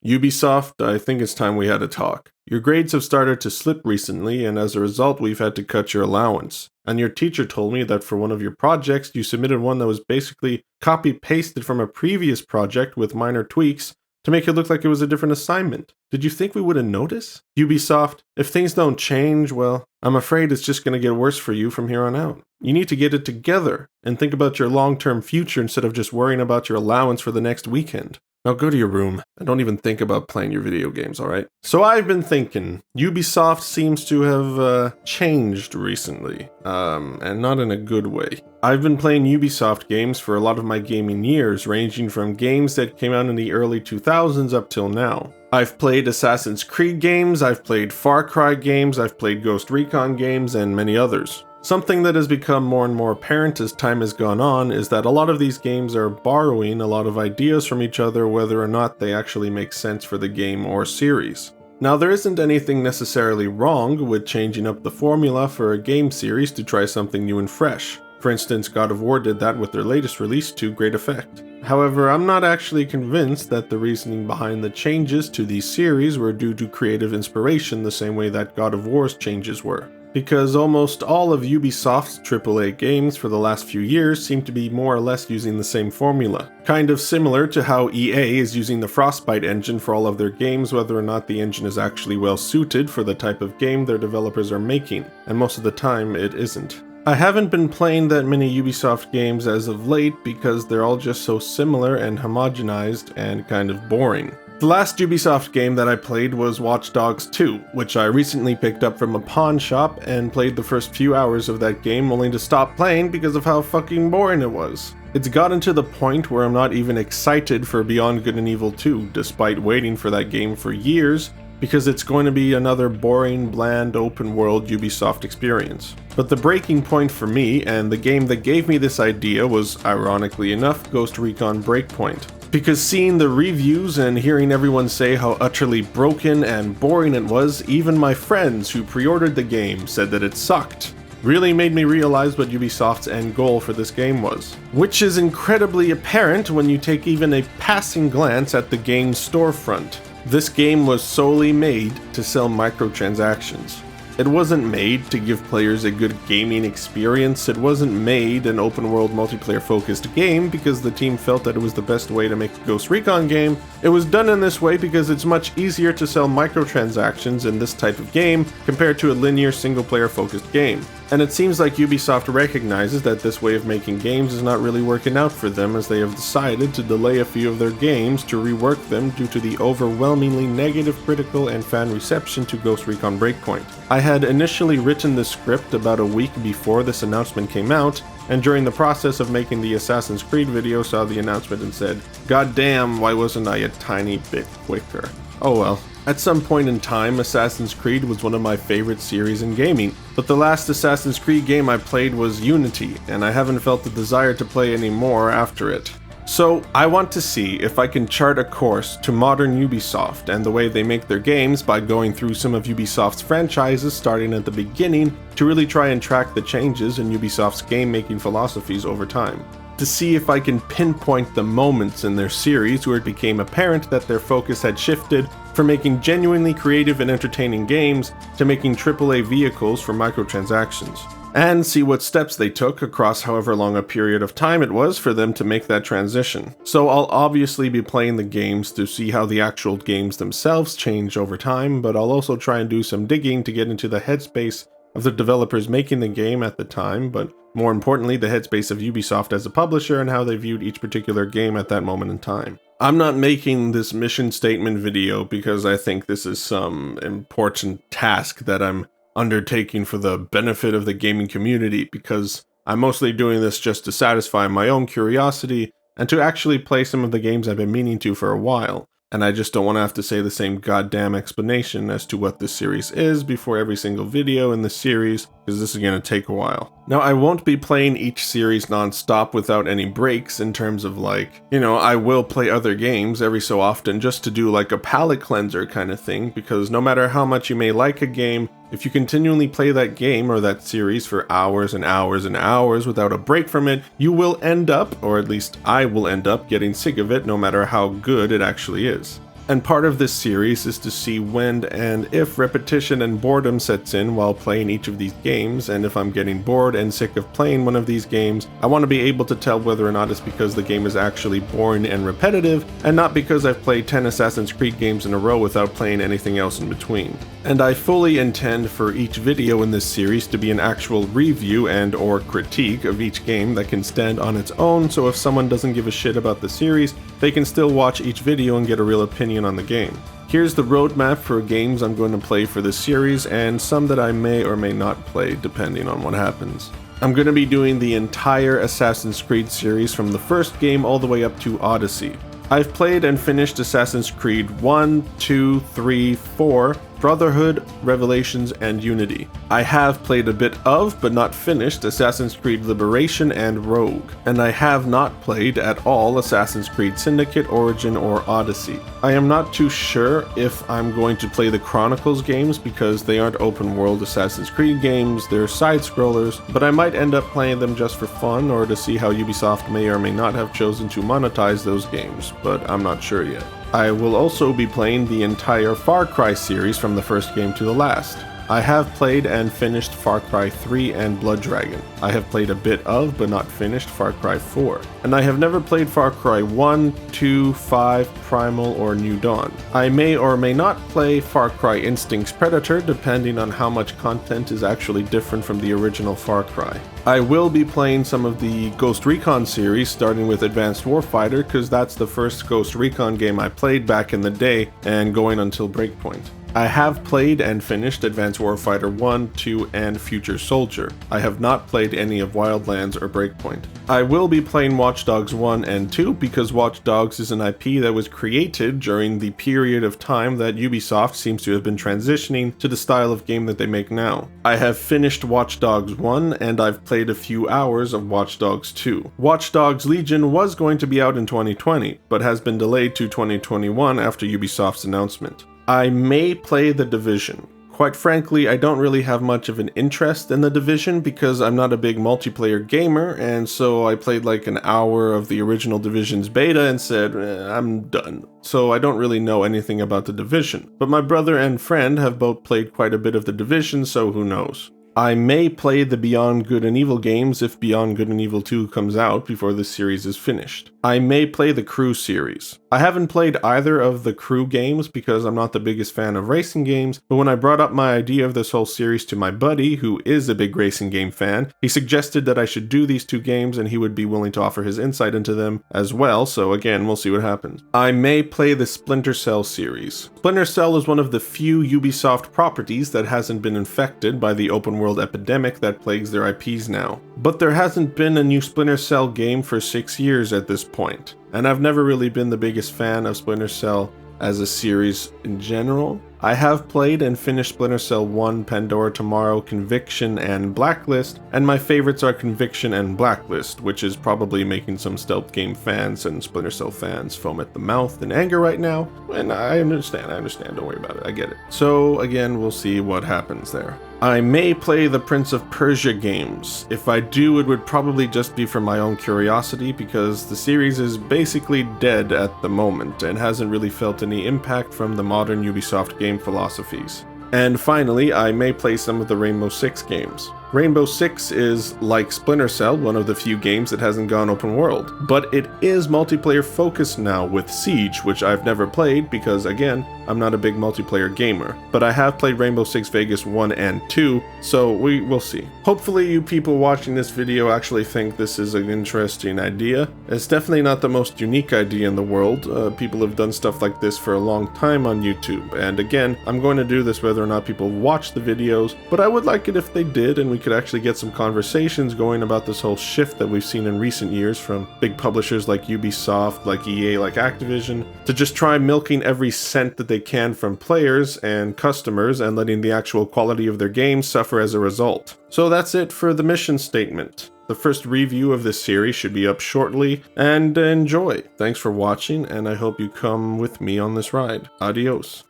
Ubisoft, I think it's time we had a talk. Your grades have started to slip recently, and as a result, we've had to cut your allowance. And your teacher told me that for one of your projects, you submitted one that was basically copy-pasted from a previous project with minor tweaks to make it look like it was a different assignment. Did you think we wouldn't notice? Ubisoft, if things don't change, well, I'm afraid it's just going to get worse for you from here on out. You need to get it together and think about your long-term future instead of just worrying about your allowance for the next weekend. Now go to your room and don't even think about playing your video games, alright? So I've been thinking, Ubisoft seems to have changed recently, and not in a good way. I've been playing Ubisoft games for a lot of my gaming years, ranging from games that came out in the early 2000s up till now. I've played Assassin's Creed games, I've played Far Cry games, I've played Ghost Recon games, and many others. Something that has become more and more apparent as time has gone on is that a lot of these games are borrowing a lot of ideas from each other, whether or not they actually make sense for the game or series. Now, there isn't anything necessarily wrong with changing up the formula for a game series to try something new and fresh. For instance, God of War did that with their latest release to great effect. However, I'm not actually convinced that the reasoning behind the changes to these series were due to creative inspiration the same way that God of War's changes were. Because almost all of Ubisoft's AAA games for the last few years seem to be more or less using the same formula. Kind of similar to how EA is using the Frostbite engine for all of their games, whether or not the engine is actually well suited for the type of game their developers are making, and most of the time it isn't. I haven't been playing that many Ubisoft games as of late because they're all just so similar and homogenized and kind of boring. The last Ubisoft game that I played was Watch Dogs 2, which I recently picked up from a pawn shop and played the first few hours of that game only to stop playing because of how fucking boring it was. It's gotten to the point where I'm not even excited for Beyond Good and Evil 2, despite waiting for that game for years, because it's going to be another boring, bland, open-world Ubisoft experience. But the breaking point for me, and the game that gave me this idea, was, ironically enough, Ghost Recon Breakpoint. Because seeing the reviews and hearing everyone say how utterly broken and boring it was, even my friends who pre-ordered the game said that it sucked, really made me realize what Ubisoft's end goal for this game was. Which is incredibly apparent when you take even a passing glance at the game's storefront. This game was solely made to sell microtransactions. It wasn't made to give players a good gaming experience. It wasn't made an open-world multiplayer-focused game because the team felt that it was the best way to make a Ghost Recon game. It was done in this way because it's much easier to sell microtransactions in this type of game compared to a linear single-player-focused game. And it seems like Ubisoft recognizes that this way of making games is not really working out for them, as they have decided to delay a few of their games to rework them due to the overwhelmingly negative critical and fan reception to Ghost Recon Breakpoint. I had initially written the script about a week before this announcement came out, and during the process of making the Assassin's Creed video saw the announcement and said, "God damn, why wasn't I a tiny bit quicker?" Oh well. At some point in time, Assassin's Creed was one of my favorite series in gaming, but the last Assassin's Creed game I played was Unity, and I haven't felt the desire to play any more after it. So, I want to see if I can chart a course to modern Ubisoft and the way they make their games by going through some of Ubisoft's franchises starting at the beginning to really try and track the changes in Ubisoft's game-making philosophies over time. To see if I can pinpoint the moments in their series where it became apparent that their focus had shifted from making genuinely creative and entertaining games to making AAA vehicles for microtransactions. And see what steps they took across however long a period of time it was for them to make that transition. So I'll obviously be playing the games to see how the actual games themselves change over time, but I'll also try and do some digging to get into the headspace of the developers making the game at the time, but more importantly, the headspace of Ubisoft as a publisher and how they viewed each particular game at that moment in time. I'm not making this mission statement video because I think this is some important task that I'm undertaking for the benefit of the gaming community, because I'm mostly doing this just to satisfy my own curiosity and to actually play some of the games I've been meaning to for a while. And I just don't want to have to say the same goddamn explanation as to what this series is before every single video in the series, because this is going to take a while. Now, I won't be playing each series non-stop without any breaks in terms of I will play other games every so often just to do like a palate cleanser kind of thing, because no matter how much you may like a game, if you continually play that game or that series for hours and hours and hours without a break from it, you will end up, or at least I will end up, getting sick of it no matter how good it actually is. And part of this series is to see when and if repetition and boredom sets in while playing each of these games, and if I'm getting bored and sick of playing one of these games, I want to be able to tell whether or not it's because the game is actually boring and repetitive, and not because I've played 10 Assassin's Creed games in a row without playing anything else in between. And I fully intend for each video in this series to be an actual review and or critique of each game that can stand on its own, so if someone doesn't give a shit about the series, they can still watch each video and get a real opinion on the game. Here's the roadmap for games I'm going to play for this series, and some that I may or may not play depending on what happens. I'm going to be doing the entire Assassin's Creed series from the first game all the way up to Odyssey. I've played and finished Assassin's Creed 1, 2, 3, 4, Brotherhood, Revelations, and Unity. I have played a bit of, but not finished, Assassin's Creed Liberation and Rogue, and I have not played at all Assassin's Creed Syndicate, Origin, or Odyssey. I am not too sure if I'm going to play the Chronicles games because they aren't open world Assassin's Creed games, they're side-scrollers, but I might end up playing them just for fun or to see how Ubisoft may or may not have chosen to monetize those games, but I'm not sure yet. I will also be playing the entire Far Cry series from the first game to the last. I have played and finished Far Cry 3 and Blood Dragon. I have played a bit of, but not finished, Far Cry 4. And I have never played Far Cry 1, 2, 5, Primal, or New Dawn. I may or may not play Far Cry Instinct's Predator, depending on how much content is actually different from the original Far Cry. I will be playing some of the Ghost Recon series, starting with Advanced Warfighter, because that's the first Ghost Recon game I played back in the day, and going until Breakpoint. I have played and finished Advanced Warfighter 1, 2, and Future Soldier. I have not played any of Wildlands or Breakpoint. I will be playing Watch Dogs 1 and 2 because Watch Dogs is an IP that was created during the period of time that Ubisoft seems to have been transitioning to the style of game that they make now. I have finished Watch Dogs 1 and I've played a few hours of Watch Dogs 2. Watch Dogs Legion was going to be out in 2020, but has been delayed to 2021 after Ubisoft's announcement. I may play The Division. Quite frankly, I don't really have much of an interest in The Division because I'm not a big multiplayer gamer, and so I played like an hour of the original Division's beta and said, I'm done. So I don't really know anything about The Division. But my brother and friend have both played quite a bit of The Division, so who knows. I may play the Beyond Good and Evil games if Beyond Good and Evil 2 comes out before this series is finished. I may play the Crew series. I haven't played either of the Crew games because I'm not the biggest fan of racing games, but when I brought up my idea of this whole series to my buddy, who is a big racing game fan, he suggested that I should do these two games and he would be willing to offer his insight into them as well, so again, we'll see what happens. I may play the Splinter Cell series. Splinter Cell is one of the few Ubisoft properties that hasn't been infected by the open world epidemic that plagues their IPs now. But there hasn't been a new Splinter Cell game for 6 years at this point, and I've never really been the biggest fan of Splinter Cell as a series in general. I have played and finished Splinter Cell 1, Pandora Tomorrow, Conviction, and Blacklist, and my favorites are Conviction and Blacklist, which is probably making some stealth game fans and Splinter Cell fans foam at the mouth in anger right now, and I understand, don't worry about it, I get it. So again, we'll see what happens there. I may play the Prince of Persia games. If I do, it would probably just be for my own curiosity because the series is basically dead at the moment and hasn't really felt any impact from the modern Ubisoft game philosophies. And finally, I may play some of the Rainbow Six games. Rainbow Six is, like Splinter Cell, one of the few games that hasn't gone open world, but it is multiplayer focused now with Siege, which I've never played because, again, I'm not a big multiplayer gamer. But I have played Rainbow Six Vegas 1 and 2, so we will see. Hopefully you people watching this video actually think this is an interesting idea. It's definitely not the most unique idea in the world. People have done stuff like this for a long time on YouTube, and again, I'm going to do this whether or not people watch the videos, but I would like it if they did and we could actually get some conversations going about this whole shift that we've seen in recent years from big publishers like Ubisoft, like EA, like Activision, to just try milking every cent that they can from players and customers and letting the actual quality of their games suffer as a result. So that's it for the mission statement. The first review of this series should be up shortly, and enjoy. Thanks for watching, and I hope you come with me on this ride. Adios.